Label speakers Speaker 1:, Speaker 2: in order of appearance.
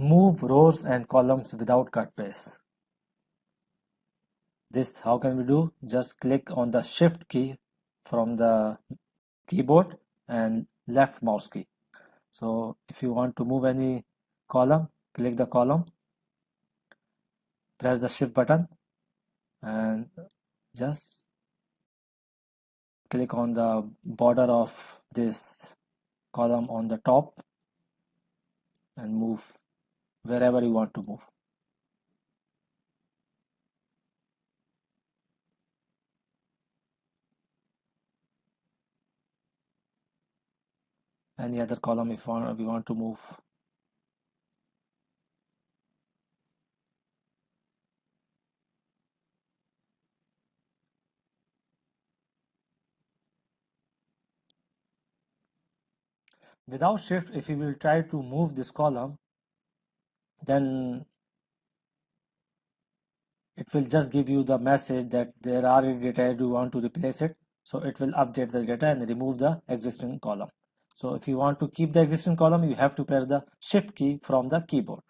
Speaker 1: Move rows and columns without cut paste. This how can we do? Just click on the shift key from the keyboard and left mouse key. So if you want to move any column, click the column, press the shift button and just click on the border of this column on the top and move wherever you want to move. Any other column if we want to move. Without shift, if you will try to move this column, then it will just give you the message that there are data, do you want to replace it? So it will update the data and remove the existing column. So if you want to keep the existing column, you have to press the shift key from the keyboard.